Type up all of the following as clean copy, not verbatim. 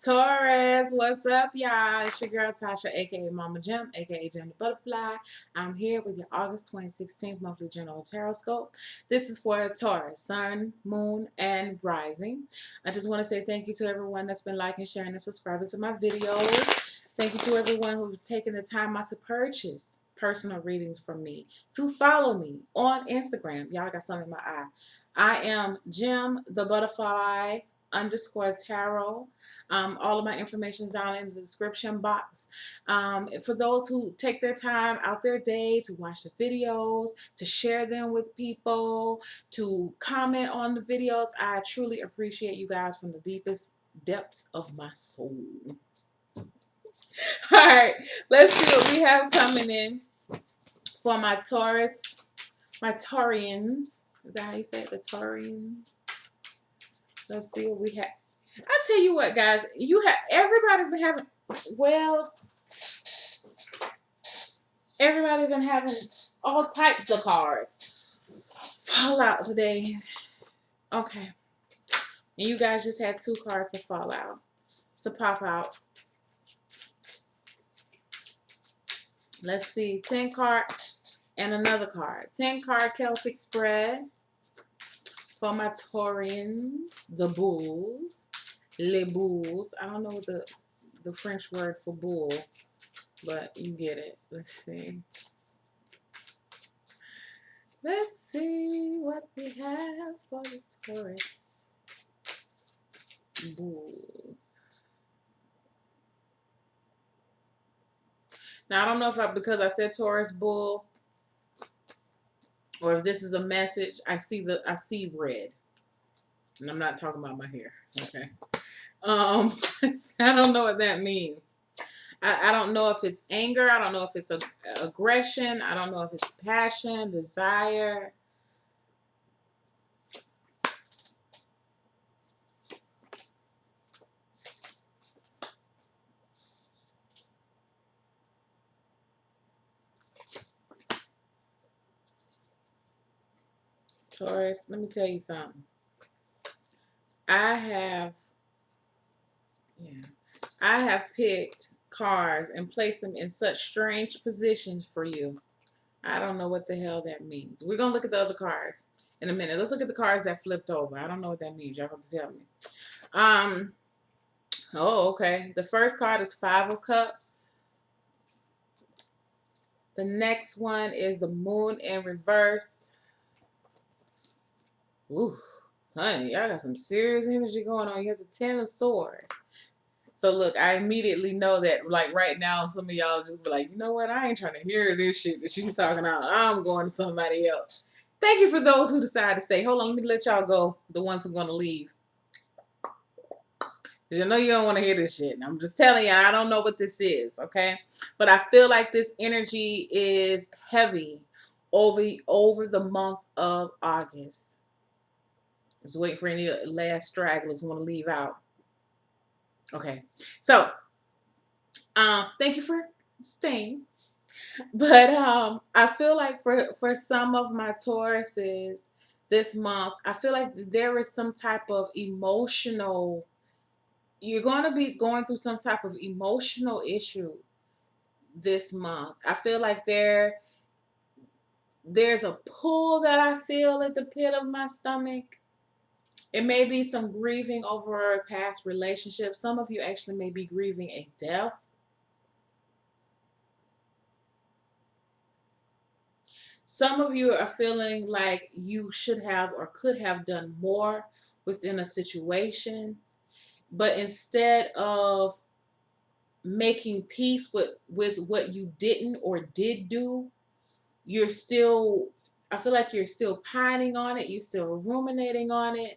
Taurus, what's up, y'all? It's your girl Tasha, aka Mama Jim, aka Jim the Butterfly. I'm here with your August 2016 monthly general Tarotscope. This is for Taurus, Sun, Moon, and Rising. I just want to say thank you to everyone that's been liking, sharing, and subscribing to my videos. Thank you to everyone who's taken the time out to purchase personal readings from me, to follow me on Instagram. Y'all got something in my eye. I am Jim the Butterfly _tarot. All of my information is down in the description box. For those who take their time out their day to watch the videos, to share them with people, to comment on the videos, I truly appreciate you guys from the deepest depths of my soul. All right, let's see what we have coming in for my Taurus, my Taurians. Is that how you say it? The Taurians. Let's see what we have. I tell you what, guys, everybody's been having, well, everybody's been having all types of cards fall out today. Okay. And you guys just had 2 cards to fall out, to pop out. Let's see, 10 card and another card. 10 card Celtic spread for my Taurians, the bulls, les bulls. I don't know what the French word for bull, but you get it. Let's see. Let's see what we have for the Taurus bulls. Now I don't know if because I said Taurus bull, or if this is a message. I see red, and I'm not talking about my hair. Okay. I don't know what that means. I don't know if it's anger. I don't know if it's aggression. I don't know if it's passion, desire. Taurus, let me tell you something. I have picked cards and placed them in such strange positions for you. I don't know what the hell that means. We're going to look at the other cards in a minute. Let's look at the cards that flipped over. I don't know what that means. Y'all have to tell me. Oh, okay. The first card is 5 of Cups. The next one is the Moon in reverse. Ooh, honey, y'all got some serious energy going on. You have the 10 of Swords. So look, I immediately know that, like, right now, some of y'all just be like, you know what? I ain't trying to hear this shit that she's talking about. I'm going to somebody else. Thank you for those who decide to stay. Hold on, let me let y'all go. The ones who are going to leave. Because I know you don't want to hear this shit. And I'm just telling you, I don't know what this is, okay? But I feel like this energy is heavy over the month of August. I was waiting for any last stragglers who want to leave out. Okay. So, thank you for staying. But I feel like for some of my Tauruses this month, I feel like there is some type of emotional, you're going to be going through some type of emotional issue this month. I feel like there's a pull that I feel at the pit of my stomach. It may be some grieving over a past relationship. Some of you actually may be grieving a death. Some of you are feeling like you should have or could have done more within a situation, but instead of making peace with what you didn't or did do, you're still, I feel like you're still pining on it, you're still ruminating on it.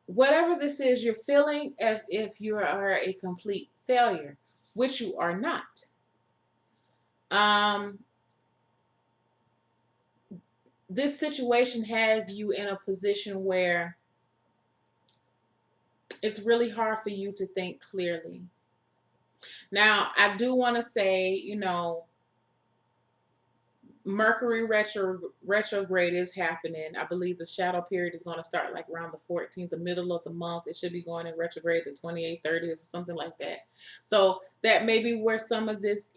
Whatever this is, you're feeling as if you are a complete failure, which you are not. This situation has you in a position where it's really hard for you to think clearly. Now, I do want to say, Mercury retrograde is happening. I believe the shadow period is going to start like around the 14th, the middle of the month. It should be going in retrograde the 28th, 30th, or something like that. So that may be where some of this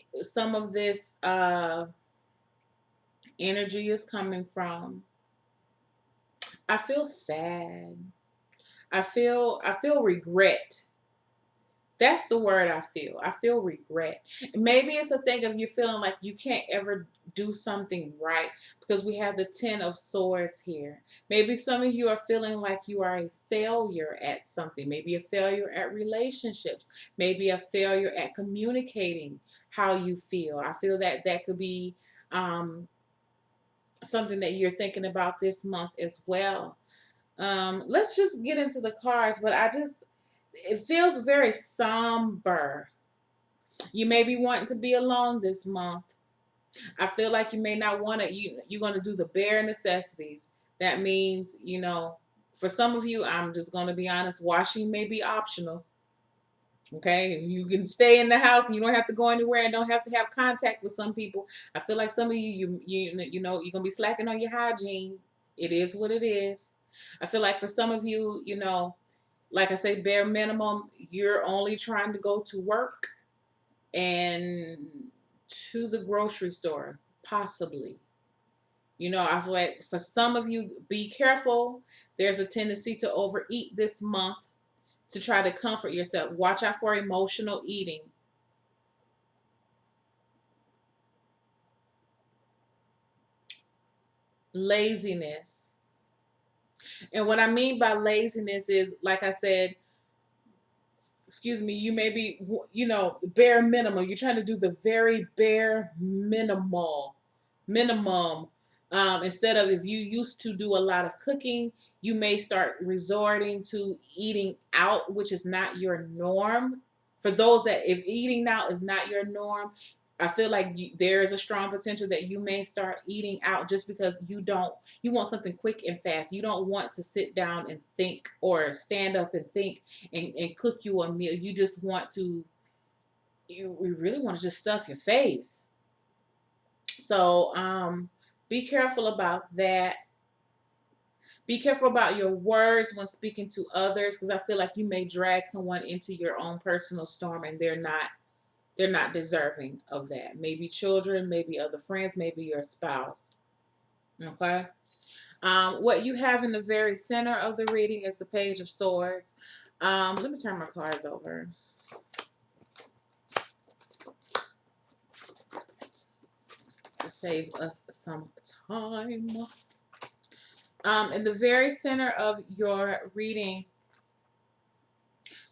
energy is coming from. I feel sad. I feel regret. That's the word I feel. I feel regret. Maybe it's a thing of you feeling like you can't ever do something right because we have the 10 of swords here. Maybe some of you are feeling like you are a failure at something. Maybe a failure at relationships. Maybe a failure at communicating how you feel. I feel that that could be um, something that you're thinking about this month as well. Let's just get into the cards, but it feels very somber. You may be wanting to be alone this month. I feel like you may not want to, you're going to do the bare necessities. That means, for some of you, I'm just going to be honest, washing may be optional. Okay, you can stay in the house and you don't have to go anywhere and don't have to have contact with some people. I feel like some of you're gonna be slacking on your hygiene. It is what it is. I feel like for some of you, like I say, bare minimum, you're only trying to go to work and to the grocery store, possibly. I feel like for some of you, be careful. There's a tendency to overeat this month to try to comfort yourself. Watch out for emotional eating. Laziness. And what I mean by laziness is, like I said, excuse me, you may be, bare minimum. You're trying to do the very bare minimum. Instead of, if you used to do a lot of cooking, you may start resorting to eating out, which is not your norm. For those that, if eating out is not your norm, I feel like there is a strong potential that you may start eating out just because you want something quick and fast. You don't want to sit down and think or stand up and think and cook you a meal. You just want to, you really want to just stuff your face. So be careful about that. Be careful about your words when speaking to others, because I feel like you may drag someone into your own personal storm and they're not deserving of that. Maybe children, maybe other friends, maybe your spouse. Okay. What you have in the very center of the reading is the Page of Swords. Let me turn my cards over to save us some time. In the very center of your reading,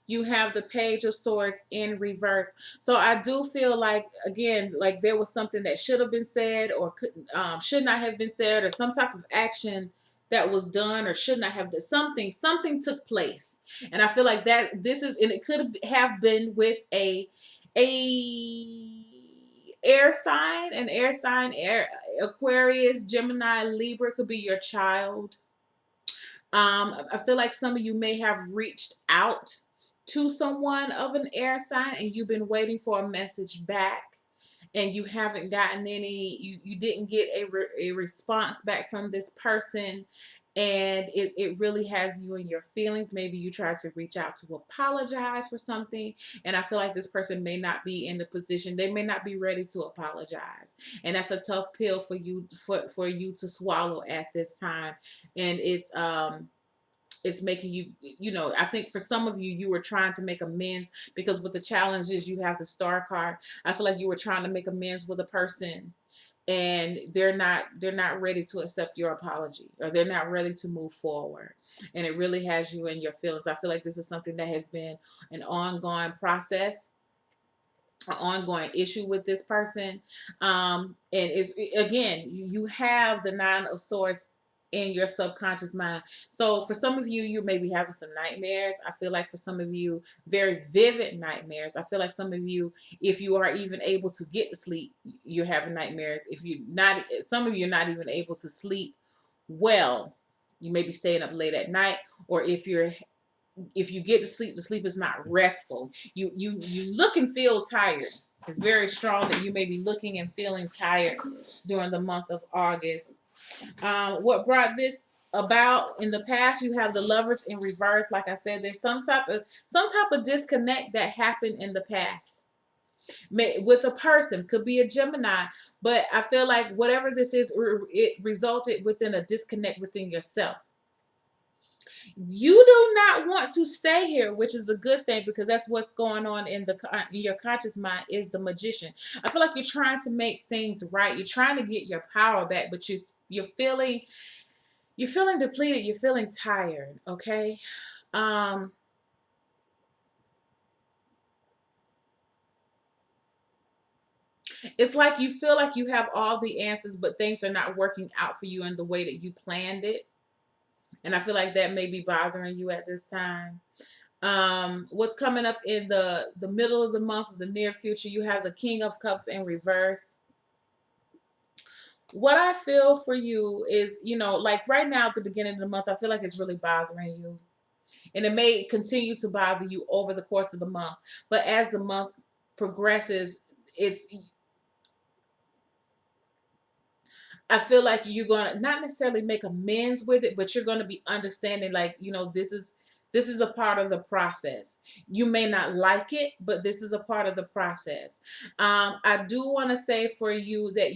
you have the Page of Swords in reverse. So I do feel like, again, like there was something that should have been said or should not have been said, or some type of action that was done or should not have done. Something took place. And I feel like that this is, and it could have been with a air sign, Aquarius, Gemini, Libra, could be your child. I feel like some of you may have reached out to someone of an air sign and you've been waiting for a message back and you haven't gotten any, you didn't get a response back from this person, and it really has you in your feelings. Maybe you tried to reach out to apologize for something, and I feel like this person may not be in the position, they may not be ready to apologize, and that's a tough pill for you to swallow at this time. And it's making you, I think for some of you, you were trying to make amends, because with the challenges you have the Star card, I feel like you were trying to make amends with a person and they're not ready to accept your apology, or they're not ready to move forward, and it really has you in your feelings. I feel like this is something that has been an ongoing process, an ongoing issue with this person. And it's, again, you have the Nine of Swords in your subconscious mind. So for some of you, you may be having some nightmares. I feel like for some of you, very vivid nightmares. I feel like some of you, if you are even able to get to sleep, you're having nightmares. If you not, some of you are not even able to sleep well. You may be staying up late at night, or if you get to sleep, the sleep is not restful. You look and feel tired. It's very strong that you may be looking and feeling tired during the month of August. What brought this about in the past? You have the Lovers in reverse. Like I said, there's some type of disconnect that happened in the past with a person. Could be a Gemini, but I feel like whatever this is, it resulted within a disconnect within yourself. You do not want to stay here, which is a good thing, because that's what's going on in your conscious mind is the Magician. I feel like you're trying to make things right. You're trying to get your power back, but you're feeling depleted. You're feeling tired. Okay. Um, it's like you feel like you have all the answers, but things are not working out for you in the way that you planned it. And I feel like that may be bothering you at this time. What's coming up in the middle of the month, the near future? You have the King of Cups in reverse. What I feel for you is, like right now at the beginning of the month, I feel like it's really bothering you, and it may continue to bother you over the course of the month. But as the month progresses, it's I feel like you're gonna not necessarily make amends with it, but you're gonna be understanding, like, this is a part of the process. You may not like it, but this is a part of the process. I do want to say for you that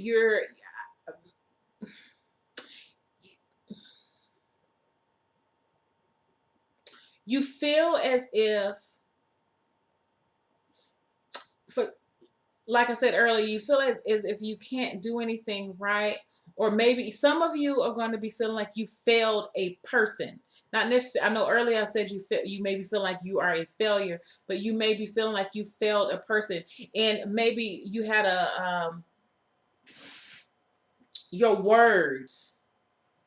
you feel as if, for like I said earlier, you feel as if you can't do anything right, or maybe some of you are going to be feeling like you failed a person. Not necessarily. I know earlier I said you maybe feel like you are a failure, but you may be feeling like you failed a person, and maybe you had your words.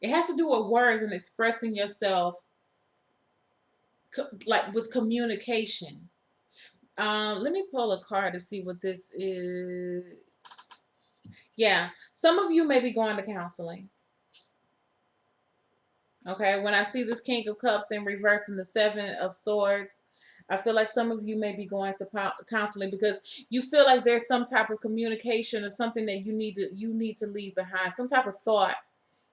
It has to do with words and expressing yourself, like with communication. Let me pull a card to see what this is. Yeah, some of you may be going to counseling. Okay, when I see this King of Cups in reverse and the Seven of Swords, I feel like some of you may be going to counseling because you feel like there's some type of communication or something that you need to leave behind, some type of thought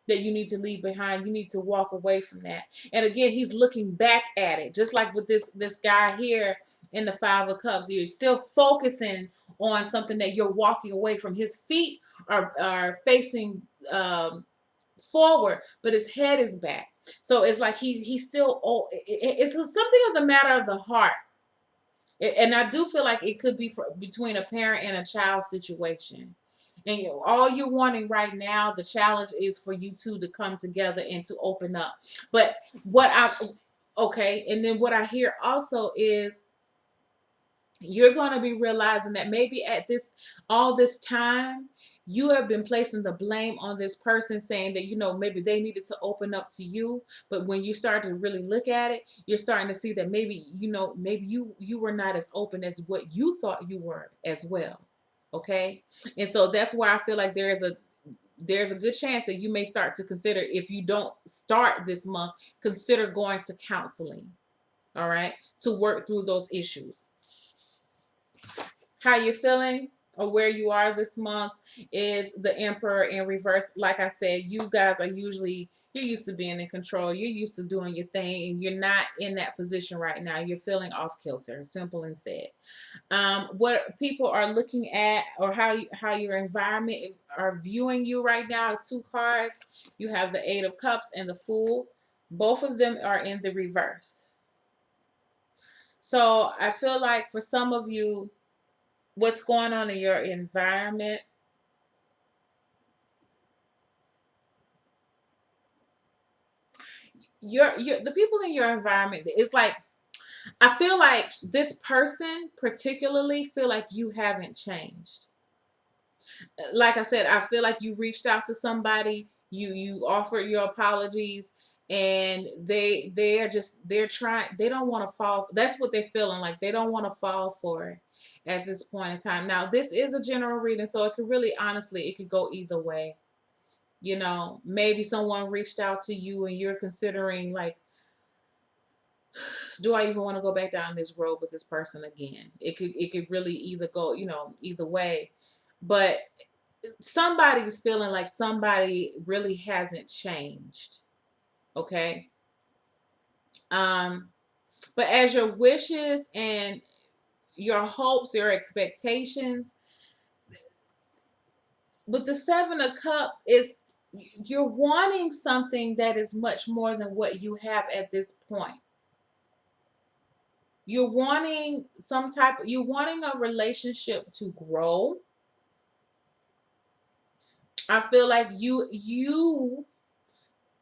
that you need to leave behind. You need to walk away from that. And again, he's looking back at it, just like with this guy here in the Five of Cups. You're still focusing on something that you're walking away from. His feet are facing forward, but his head is back. So it's like he's still. Oh, it's something of the matter of the heart. And I do feel like it could be between a parent and a child situation. And all you're wanting right now, the challenge is for you two to come together and to open up. But okay, and then what I hear also is you're going to be realizing that maybe at all this time, you have been placing the blame on this person, saying that, maybe they needed to open up to you. But when you start to really look at it, you're starting to see that maybe you were not as open as what you thought you were as well. Okay. And so that's why I feel like there's a good chance that you may start to consider, if you don't start this month, consider going to counseling. All right. To work through those issues. How you're feeling or where you are this month is the Emperor in reverse. Like I said, you guys you're used to being in control. You're used to doing your thing, and you're not in that position right now. You're feeling off kilter, simple and said. What people are looking at, or how your environment are viewing you right now, two cards. You have the Eight of Cups and the Fool. Both of them are in the reverse. So I feel like for some of you, what's going on in your environment, the people in your environment, it's like, I feel like this person particularly feel like you haven't changed. Like I said, I feel like you reached out to somebody, you offered your apologies, and they're trying, they don't want to fall. That's what they're feeling like. They don't want to fall for it at this point in time. Now, this is a general reading, so it could really, honestly, it could go either way. Maybe someone reached out to you and you're considering, like, Do I even want to go back down this road with this person again? It could really either go, either way. But somebody's feeling like somebody really hasn't changed. Okay. Um, but as your wishes and your hopes, your expectations, with the Seven of Cups, is you're wanting something that is much more than what you have at this point. You're wanting a relationship to grow. I feel like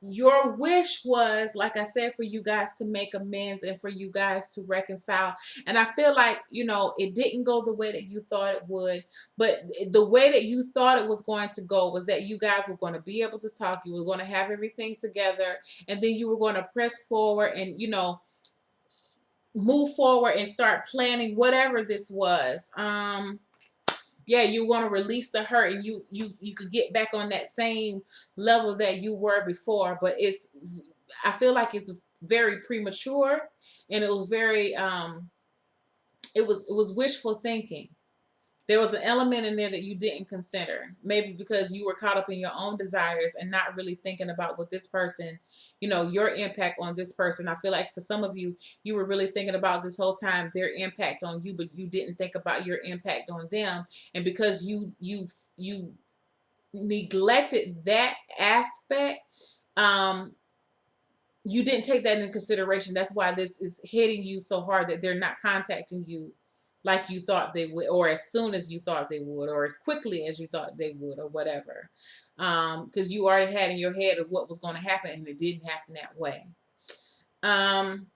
your wish was, like I said, for you guys to make amends and for you guys to reconcile. And I feel like, it didn't go the way that you thought it would, but the way that you thought it was going to go was that you guys were going to be able to talk, you were going to have everything together, and then you were going to press forward and, move forward and start planning whatever this was. Yeah, you want to release the hurt, and you could get back on that same level that you were before. But I feel like it's very premature, and it was very it was wishful thinking. There was an element in there that you didn't consider, maybe because you were caught up in your own desires and not really thinking about what this person, your impact on this person. I feel like for some of you, you were really thinking about this whole time their impact on you, but you didn't think about your impact on them. And because you neglected that aspect, um, you didn't take that into consideration. That's why this is hitting you so hard, that they're not contacting you like you thought they would, or as soon as you thought they would, or as quickly as you thought they would, or whatever. Because you already had in your head of what was going to happen, and it didn't happen that way. Um,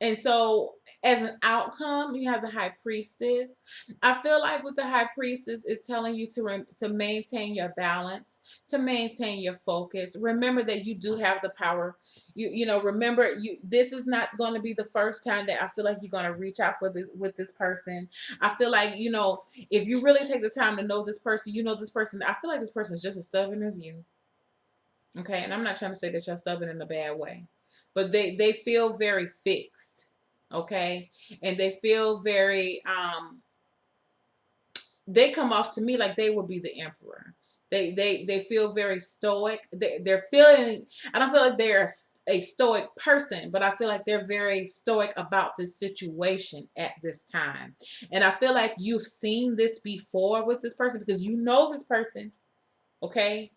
and so, as an outcome, you have the High Priestess. I feel like with the High Priestess, is telling you to maintain your balance, to maintain your focus. Remember that you do have the power. Remember, this is not going to be the first time that I feel like you're going to reach out for this with this person. I feel like, if you really take the time to know this person, this person. I feel like this person is just as stubborn as you. Okay, and I'm not trying to say that you're stubborn in a bad way, but they feel very fixed. Okay, and they feel very they come off to me like they would be the emperor. They feel very stoic. They're feeling. I don't feel like they're a stoic person, but I feel like they're very stoic about this situation at this time. And I feel like you've seen this before with this person, because you know this person. Okay,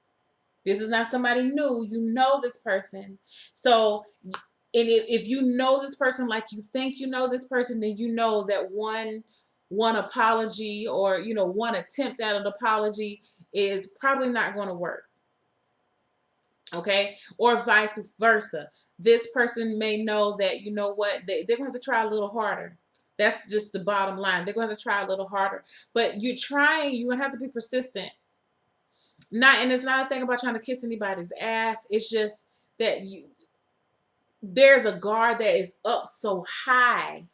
this is not somebody new. You know this person. So, and if you know this person like you think you know this person, then you know that one apology, or one attempt at an apology is probably not going to work. Okay, or vice versa. This person may know that, what, they're going to have to try a little harder. That's just the bottom line. They're going to have to try a little harder. But you're going to have to be persistent. And it's not a thing about trying to kiss anybody's ass. It's just that there's a guard that is up so high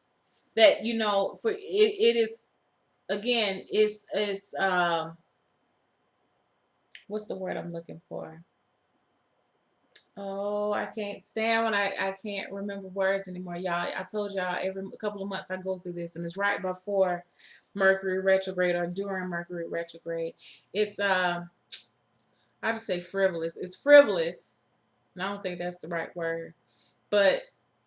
that, for it is, again, it's what's the word I'm looking for? Oh, I can't stand when I can't remember words anymore, y'all. I told y'all every couple of months I go through this, and it's right before Mercury retrograde or during Mercury retrograde. It's I just say frivolous. It's frivolous, and I don't think that's the right word, but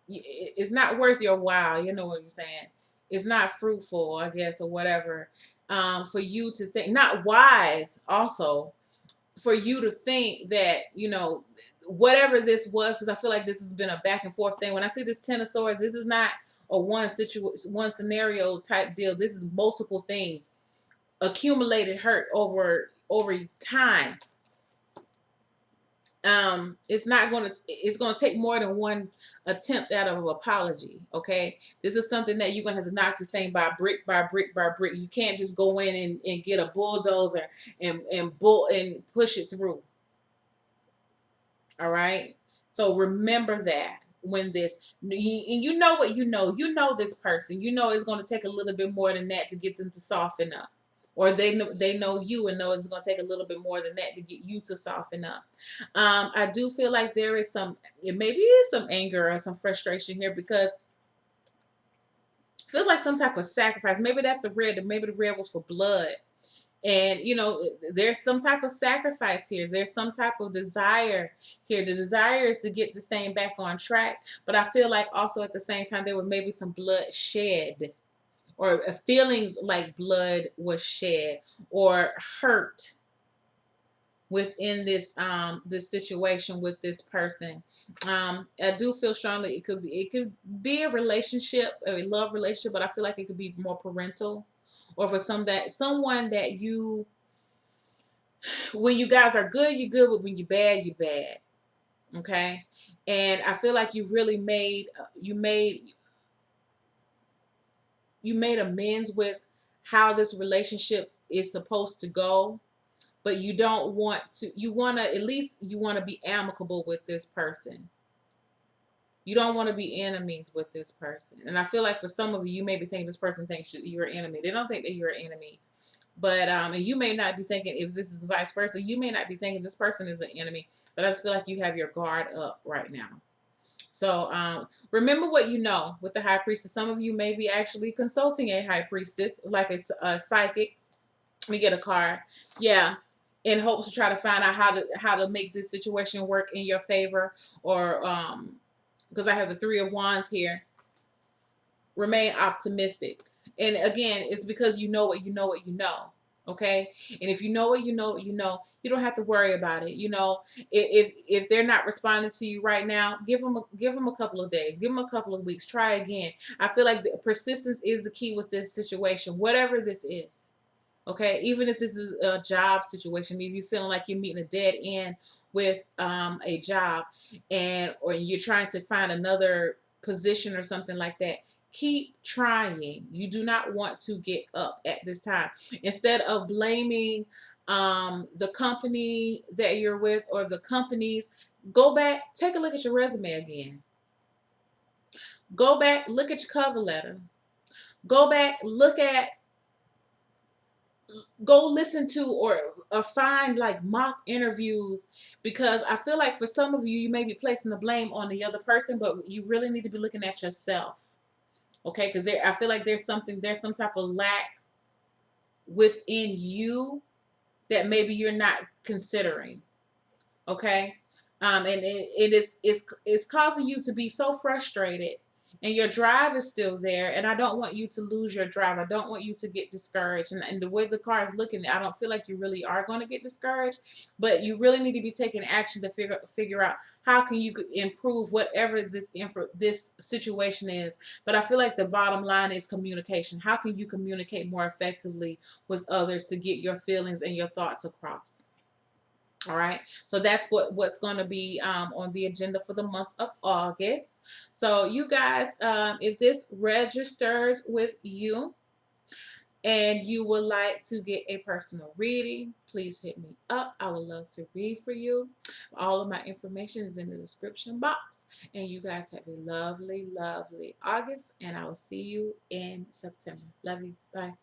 it's not worth your while. You know what I'm saying? It's not fruitful, I guess, or whatever. For you to think, not wise, also for you to think that, whatever this was, because I feel like this has been a back and forth thing. When I see this Ten of Swords, this is not a one scenario type deal. This is multiple things, accumulated hurt over time. It's going to take more than one attempt out of an apology. Okay, this is something that you're going to have to knock this thing by brick by brick by brick. You can't just go in and get a bulldozer and push it through. All right, so remember that when this, and you know this person, it's going to take a little bit more than that to get them to soften up. or they know you and know it's going to take a little bit more than that to get you to soften up. I do feel like there is it maybe is some anger or some frustration here, because it feels like some type of sacrifice. Maybe that's the red, maybe the red was for blood. And there's some type of sacrifice here. There's some type of desire here. The desire is to get this thing back on track. But I feel like also at the same time there was maybe some blood shed, or feelings like blood was shed, or hurt within this situation with this person. I do feel strongly it could be a relationship, a love relationship, but I feel like it could be more parental, or for someone that you, when you guys are good, you're good, but when you're bad, you're bad. Okay. And I feel like you really made amends with how this relationship is supposed to go, but you don't want to, you want to, at least you want to be amicable with this person. You don't want to be enemies with this person. And I feel like for some of you, you may be thinking this person thinks you're an enemy. They don't think that you're an enemy. But and you may not be thinking, if this is vice versa, you may not be thinking this person is an enemy. But I just feel like you have your guard up right now. So remember what you know with the high priestess. Some of you may be actually consulting a high priestess, like a psychic. We get a card, yeah, in hopes to try to find out how to make this situation work in your favor, or because I have the Three of Wands here. Remain optimistic, and again, it's because you know what you know what you know. Okay, and if you know what you know what you know, you don't have to worry about it. If they're not responding to you right now, give them a couple of days, give them a couple of weeks, try again. I feel like the persistence is the key with this situation, whatever this is. Okay, even if this is a job situation, if you're feeling like you're meeting a dead end with a job, or you're trying to find another position or something like that, keep trying. You do not want to get up at this time. Instead of blaming the company that you're with or the companies, go back, take a look at your resume again. Go back, look at your cover letter. Go back, go listen to, or find like mock interviews, because I feel like for some of you, you may be placing the blame on the other person, but you really need to be looking at yourself. Okay, because I feel like there's some type of lack within you that maybe you're not considering. Okay, and it's causing you to be so frustrated, and your drive is still there, and I don't want you to lose your drive. I don't want you to get discouraged, and the way the car is looking, I don't feel like you really are going to get discouraged, but you really need to be taking action to figure out how can you improve whatever this situation is. But I feel like the bottom line is communication. How can you communicate more effectively with others to get your feelings and your thoughts across? All right, so that's what's going to be on the agenda for the month of August. So you guys, if this registers with you and you would like to get a personal reading, please hit me up. I would love to read for you. All of my information is in the description box. And you guys have a lovely, lovely August, and I will see you in September. Love you. Bye.